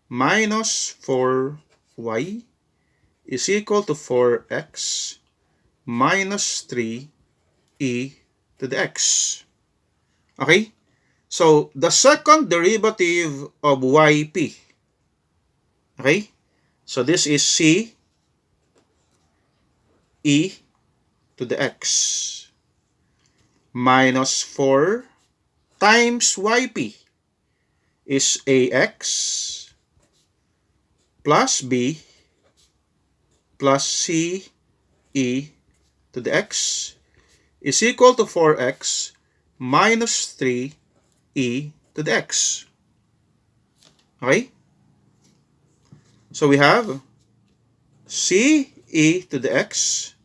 minus 4y is equal to 4x minus 3e to the x. Okay? So, the second derivative of yp. Okay? So, this is c e to the x minus 4 times yp is ax plus b plus c e to the x is equal to 4x minus 3e to the x. Okay? So we have c e to the x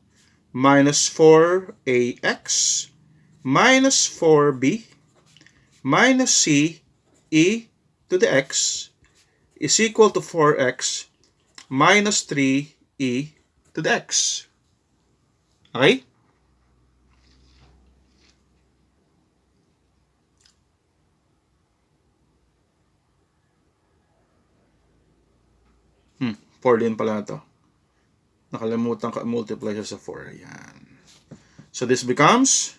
minus 4ax minus 4b minus c e to the x is equal to 4x minus 3e to the x. Okay? Hmm, 4 din pala ito. Nakalimutan ka, multiply siya sa 4. Ayan. So this becomes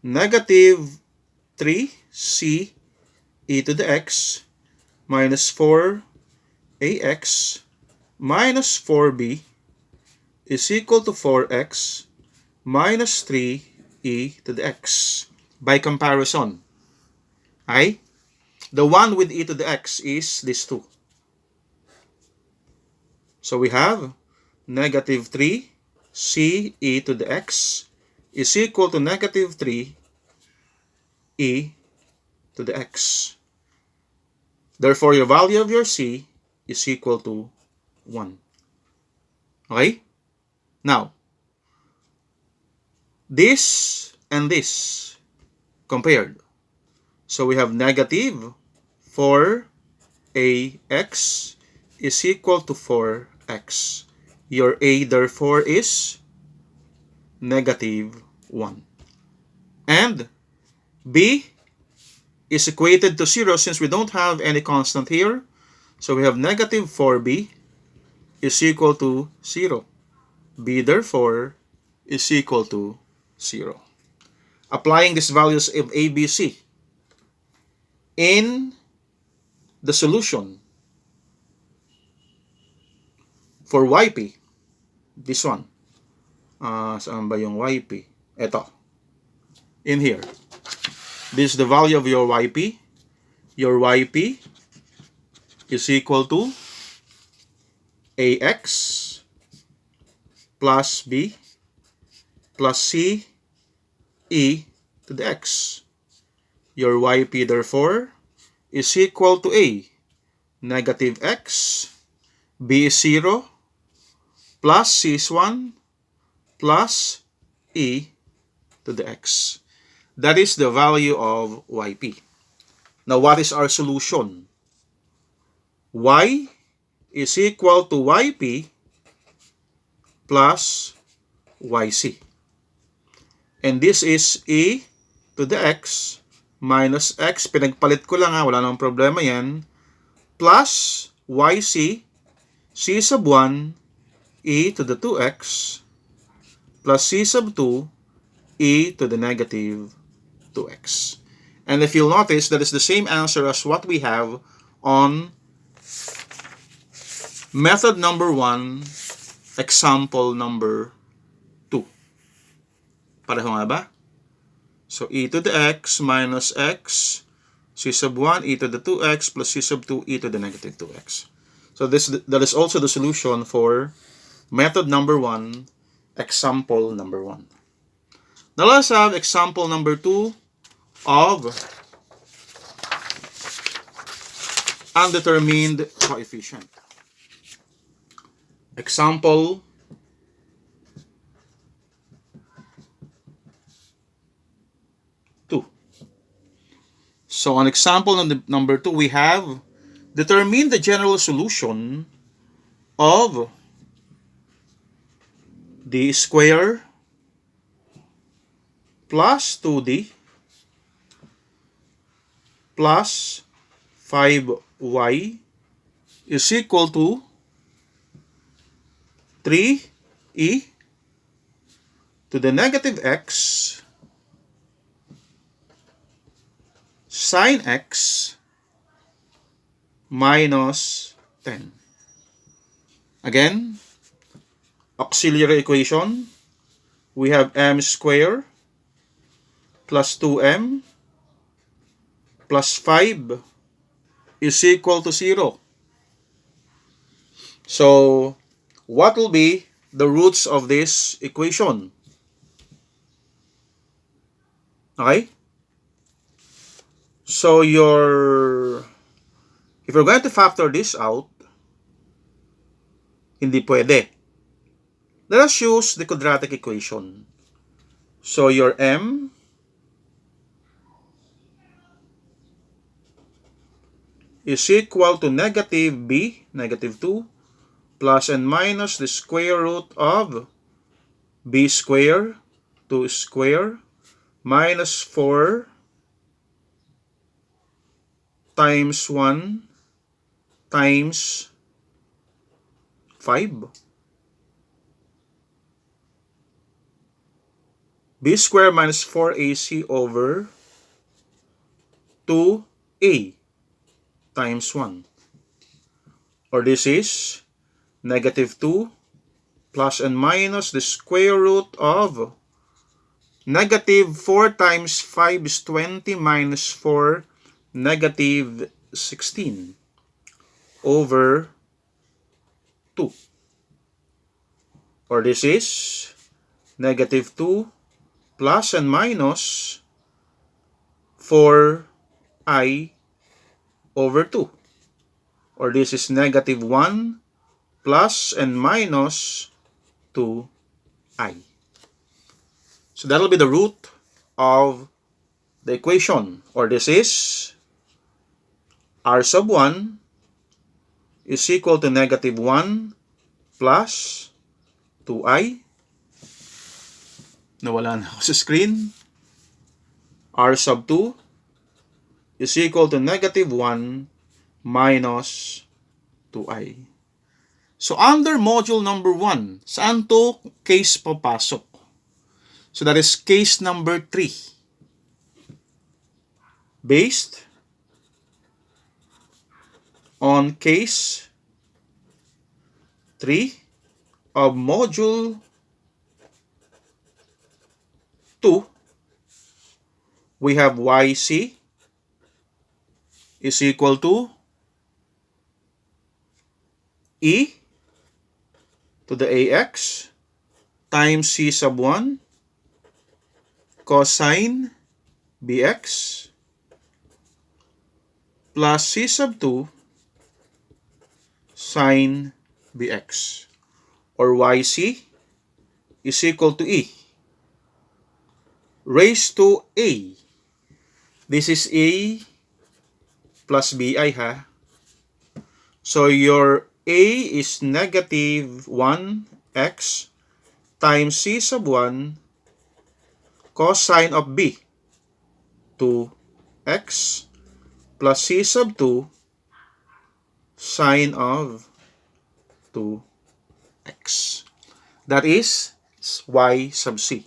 negative 3c e to the x minus 4ax minus 4b is equal to 4x minus 3e to the x. By comparison, okay? The one with e to the x is this 2. So we have negative 3c e to the x is equal to negative 3e to the x. Therefore, your value of your c is equal to 1. Okay? Now, this and this compared. So we have negative 4ax is equal to 4x. Your a therefore is negative 1. And b is equated to 0 since we don't have any constant here. So we have negative 4b is equal to 0. b therefore is equal to 0. Applying these values of a, b, c in the solution for yp, this one. Saan ba yung yp? Ito. In here. This is the value of your yp. Your yp is equal to ax plus b plus c e to the x. Your yp therefore is equal to a, negative x, b is 0, plus c is 1, plus e to the x. That is the value of yp. Now, what is our solution? Y is equal to yp plus yc. And this is e to the x minus x. Pinagpalit ko lang, wala namang problema yan. Plus yc, c sub 1, e to the 2x, plus c sub 2, e to the negative 2x. And if you'll notice, that is the same answer as what we have on method number 1, example number 2. Pareho nga ba? So, e to the x minus x, c sub 1, e to the 2x, plus c sub 2, e to the negative 2x. So, that is also the solution for method number 1, example number 1. Now, let's have example number 2 of undetermined coefficient. Example So on example number 2, we have determine the general solution of d square plus 2d plus 5y is equal to 3e to the negative x sine x minus 10. Again, auxiliary equation, we have m squared plus 2m plus 5 is equal to 0. So, what will be the roots of this equation? Okay? So, if you're going to factor this out, hindi pwede. Let us use the quadratic equation. So, your m is equal to negative b, negative 2, plus and minus the square root of b squared, 2 squared, minus 4 times 1 times 5. B squared minus 4ac over 2a times 1. Or this is negative 2 plus and minus the square root of negative 4 times 5 is 20 minus 4, negative 16 over 2. Or this is negative 2 plus and minus 4i over 2. Or this is negative 1 plus and minus 2i. So that will be the root of the equation. Or this is r sub 1 is equal to negative 1 plus 2i. Nawala na ako sa screen. R sub 2 is equal to negative 1 minus 2i. So, under module number 1, saan to case papasok? So, that is case number 3. Based on case 3 of module 2, we have yc is equal to e to the ax times c sub 1 cosine bx plus c sub 2 sine bx, or yc is equal to e raised to a. This is a plus bi, ha? So your a is negative 1x times c sub 1 cosine of b, 2x plus c sub 2 sine of 2x. That is y sub c.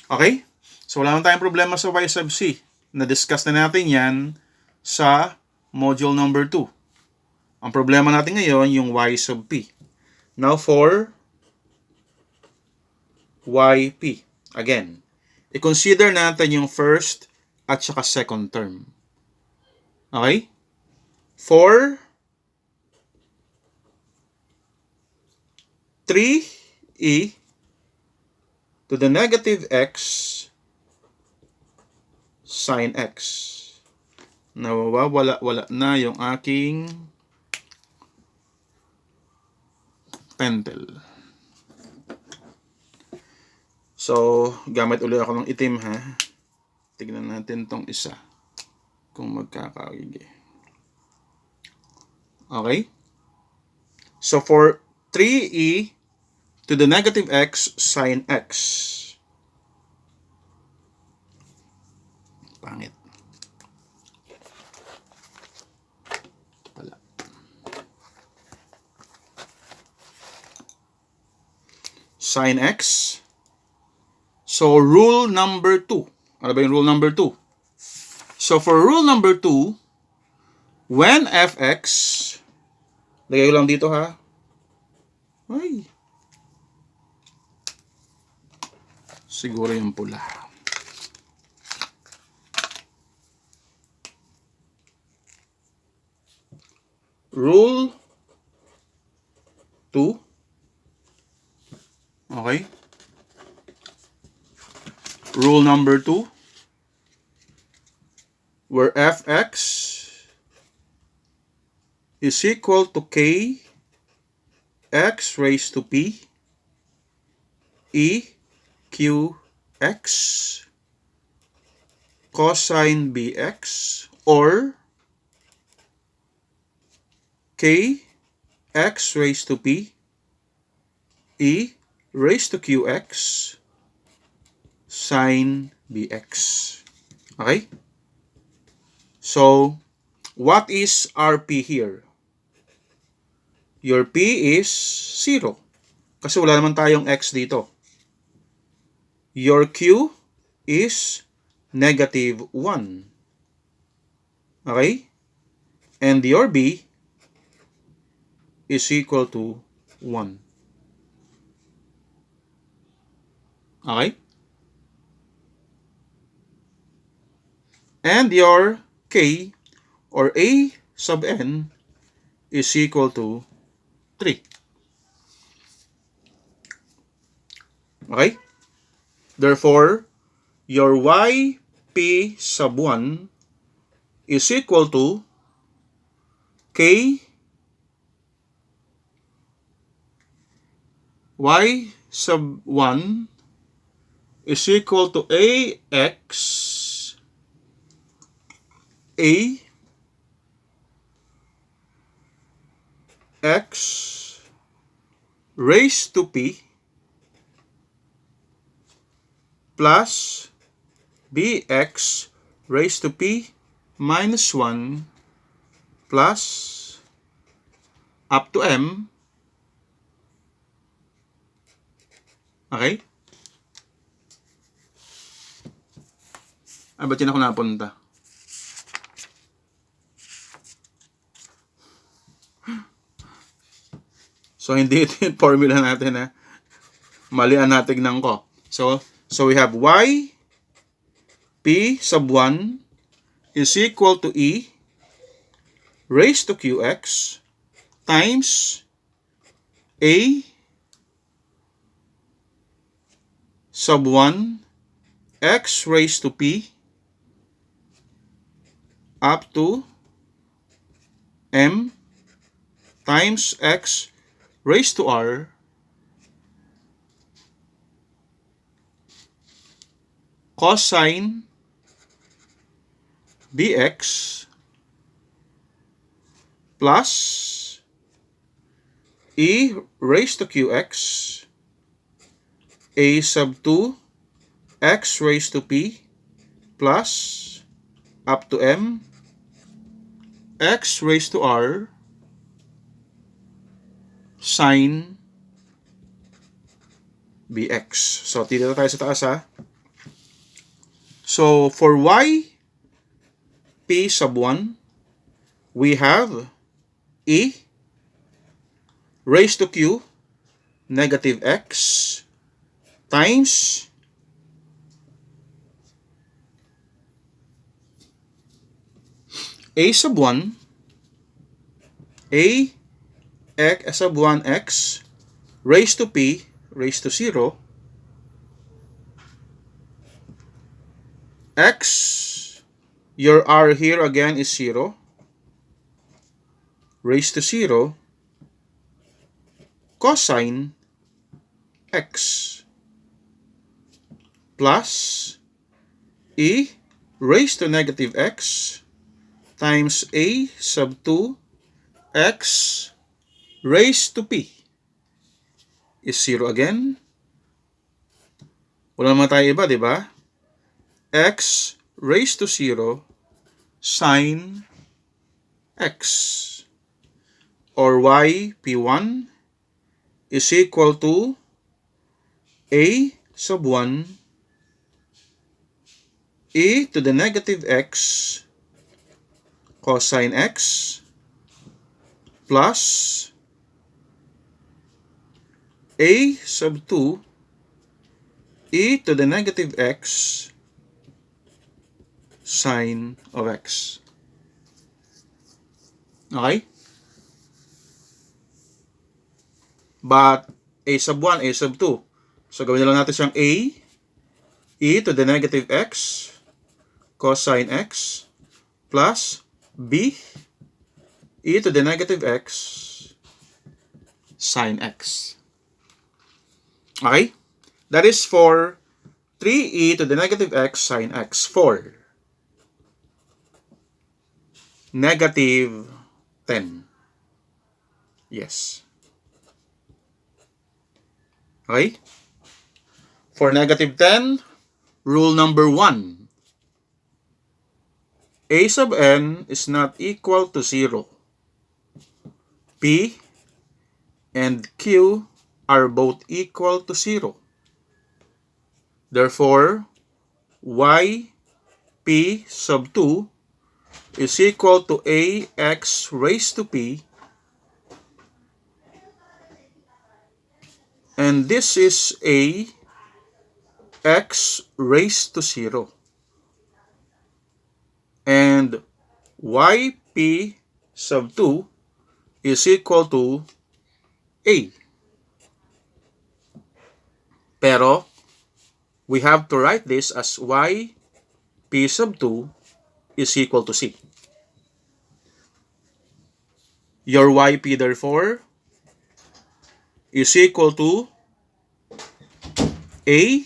Okay? So wala naman tayong problema sa y sub c. Na-discuss na natin yan sa module number 2. Ang problema natin ngayon, yung y sub p. Now for yp. Again, i-consider natin yung first at saka second term. Okay? For 3e to the negative x sine x. Nawawala na yung aking pentel. So, gamit ulit ako ng itim, ha. Tignan natin tong isa kung magkakagigi. Okay? So, for 3e to the negative x sine x. Pangit. Pala. Sine x. So, rule number 2. Ano ba yung rule number 2? So, for rule number 2, when fx, lagay ko lang dito ha. Ay. Siguro yung pula. Rule 2. Okay. Rule number 2. Where fx is equal to k x raised to p e q x cosine bx, or k x raised to p e raised to qx sine bx. Okay? So, what is our p here? Your p is 0. Kasi wala naman tayong x dito. Your q is negative 1. Okay? And your b is equal to 1. Okay? And your k, or a sub n, is equal to 3. Okay? Therefore, your yp sub 1 is equal to k y sub 1 is equal to ax raised to p plus bx raised to p minus 1 plus up to m. Okay? Ba't yun ako napunta? So, hindi ito yung formula natin, ha? Mali ang natignan ko. So we have y p sub 1 is equal to e raised to qx times a sub 1 x raised to p up to m times x raised to r cosine bx plus e raised to qx a sub 2 x raised to p plus up to m x raised to r sine bx. So, titira tayo sa taas, ha? So, for y p sub 1, we have e raised to q negative x times a sub 1 a x sub 1 x raised to p raised to 0 x, your r here again is 0, raised to 0 cosine x plus e raised to negative x times a sub 2 x raised to p is 0 again. Wala naman tayo iba, di ba? X raised to 0 sine x, or y p1 is equal to a sub 1 e to the negative x cosine x plus a sub 2 e to the negative x sine of x. Okay? But a sub 1, a sub 2. So gawin na lang natin siyang a e to the negative x cosine x plus b e to the negative x sine x. Okay? That is for 3e to the negative x sine x. For negative 10. Yes. Okay? For negative 10, rule number 1. A sub n is not equal to 0. P and Q are both equal to 0. Therefore, y p sub 2 is equal to ax raised to p, and this is a x raised to 0. And yp sub 2 is equal to a. Pero, we have to write this as yp sub 2 is equal to c. Your yp, therefore, is equal to a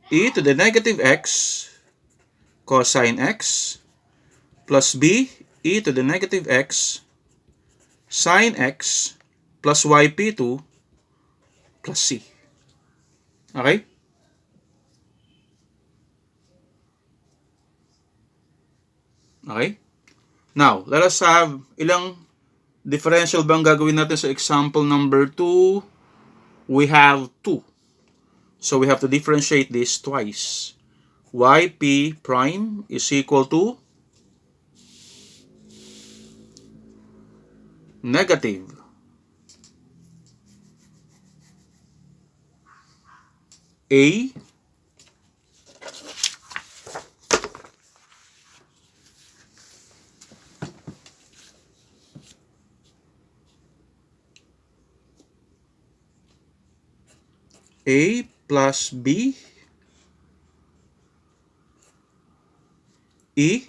e to the negative x cosine x plus b e to the negative x sine x plus yp2 plus c. Okay? Okay? Now, let us have ilang differential bang gagawin natin sa example number 2? We have 2. So we have to differentiate this twice. Yp prime is equal to negative a plus b e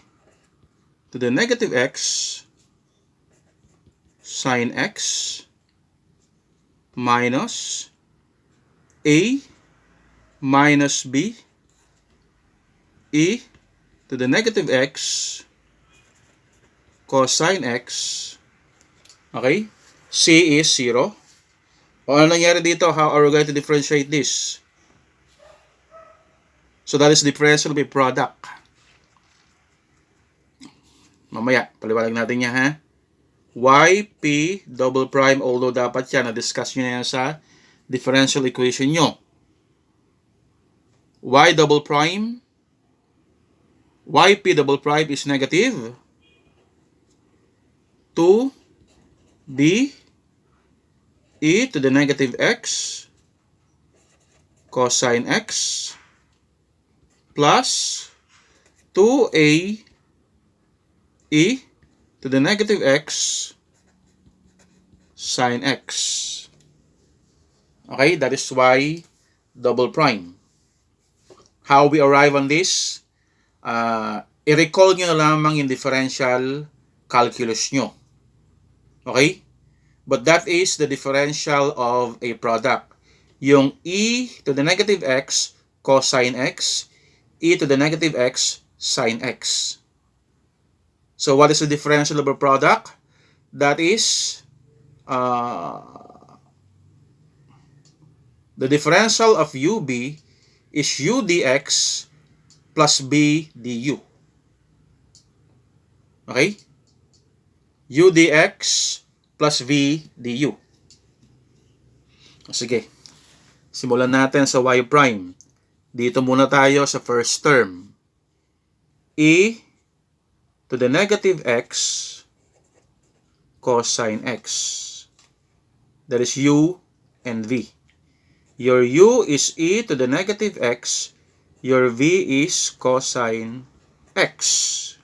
to the negative x sine x minus a minus b e to the negative x cosine x. Okay? C is 0. O ano nangyari dito? How are we going to differentiate this? So that is differential by product. Mamaya, paliwanag natin yan, ha? Yp double prime, although dapat yan, na-discuss nyo na yan sa differential equation nyo. Y double prime, Yp double prime is negative 2b e to the negative x cosine x plus 2a e to the negative x sine x. Okay, that is y double prime. How we arrive on this? I-recall nyo na lamang yung differential calculus nyo. Okay? But that is the differential of a product. Yung e to the negative x cosine x, e to the negative x sine x. So what is the differential of a product? That is the differential of ub is u dx plus b du. Okay? U dx plus v du. Sige. Simulan natin sa y prime. Dito muna tayo sa first term. E to the negative x cosine x. That is u and v. Your u is e to the negative x. Your v is cosine x.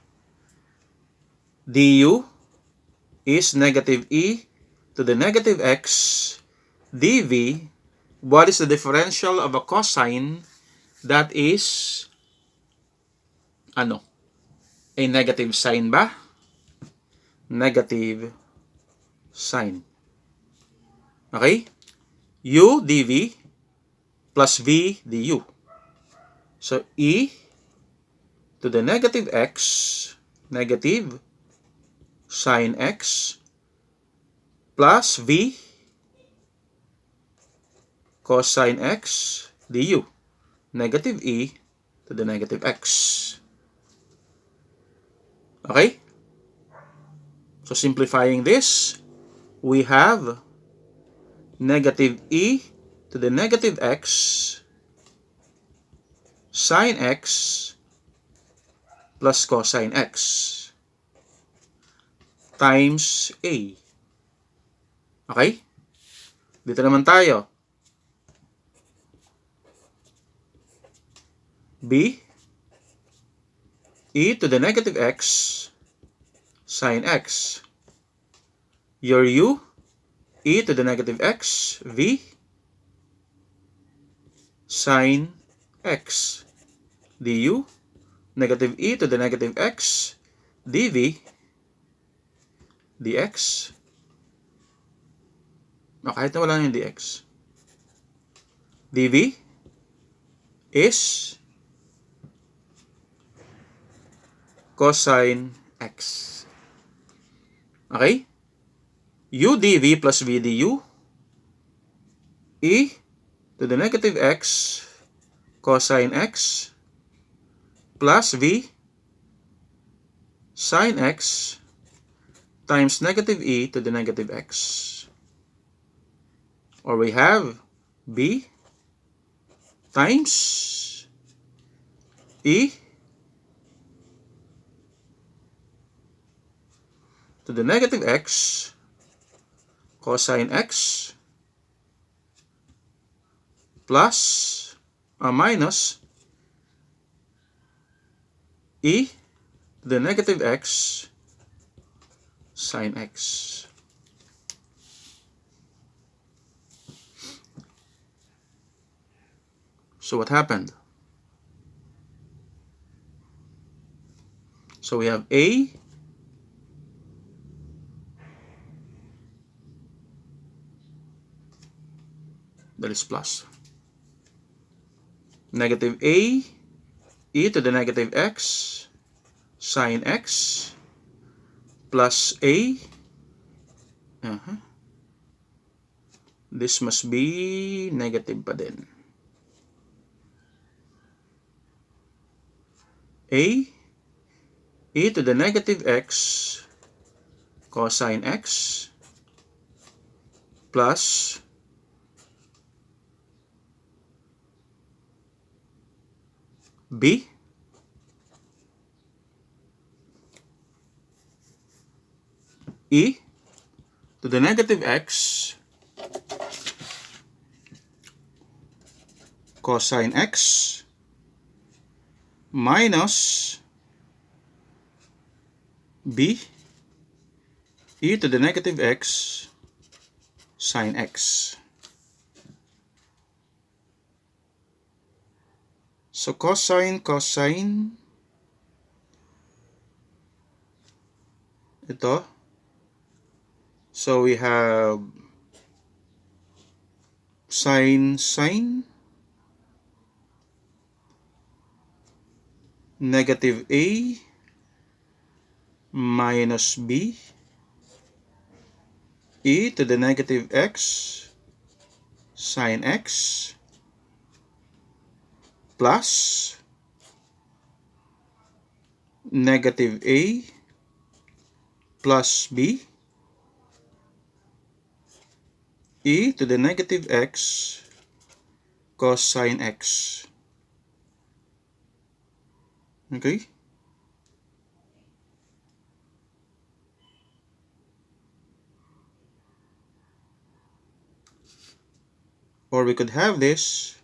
du is negative e to the negative x. dv, what is the differential of a cosine? That is, ano? A negative sign ba? Negative sign. Okay? U dv plus v du. So, e to the negative x, negative sine x, plus v cosine x du. Negative e to the negative x. Okay? So, simplifying this, we have negative e to the negative x sine x plus cosine x times a. Okay? Dito naman tayo. b e to the negative x sine x. Your u, e to the negative x, v sine x. du, negative e to the negative x, dv, dx. Kahit na wala yung dx. dv is cosine x. Okay? u dv plus v du, e to the negative x cosine x plus v sine x times negative e to the negative x. Or we have b times e to the negative x cosine x plus minus e to the negative x sine x. So what happened? So we have a that is plus negative a e to the negative x sine x plus a. This must be negative pa din. A e to the negative x cosine x plus b e to the negative x cosine x minus b e to the negative x sine x. So cosine, ito. So we have sine, negative a minus b e to the negative x sine x plus negative a plus b e to the negative x cosine x. Okay? Or we could have this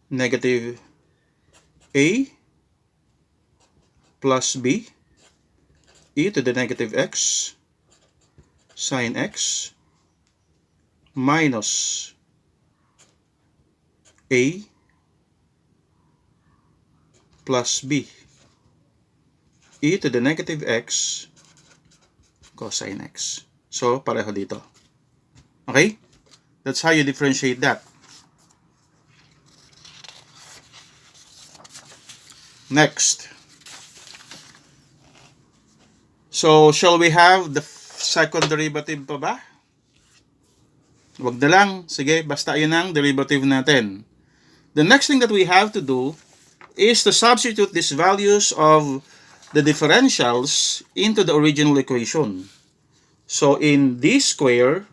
negative a plus b e to the negative x sine x minus a plus b e to the negative x cosine x. So, pareho dito. Okay? That's how you differentiate that. Next. So, shall we have the second derivative pa ba? Wag na lang. Sige, basta yun ang derivative natin. The next thing that we have to do is to substitute these values of the differentials into the original equation. So, in d square,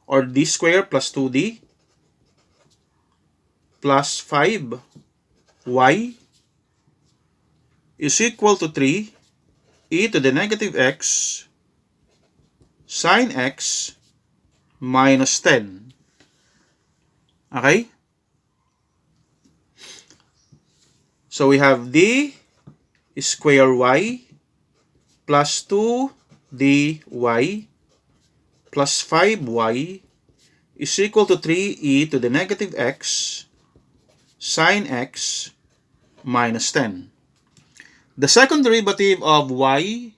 or d square plus 2d plus 5y is equal to 3 e to the negative x sine x minus 10. Okay? So we have d square y plus 2dy plus 5y is equal to 3e to the negative x sine x minus 10. The second derivative of y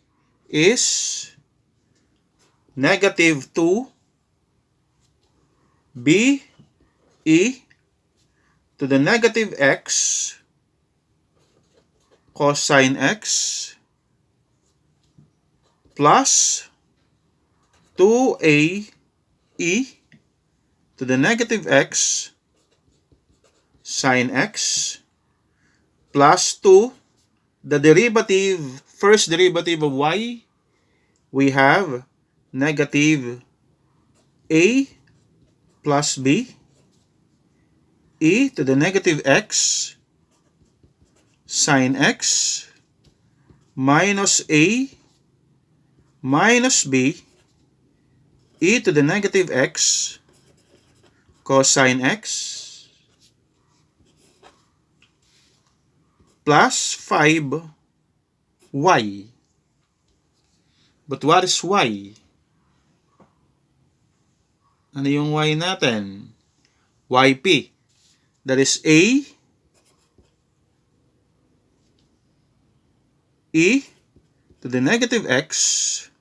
is negative 2b e to the negative x cosine x plus 2a e to the negative x sine x plus 2. The derivative, first derivative of y, we have negative a plus b e to the negative x sine x minus a minus b e to the negative x cosine x plus 5y. But what is y? Ano yung y natin? yp. That is a e to the negative x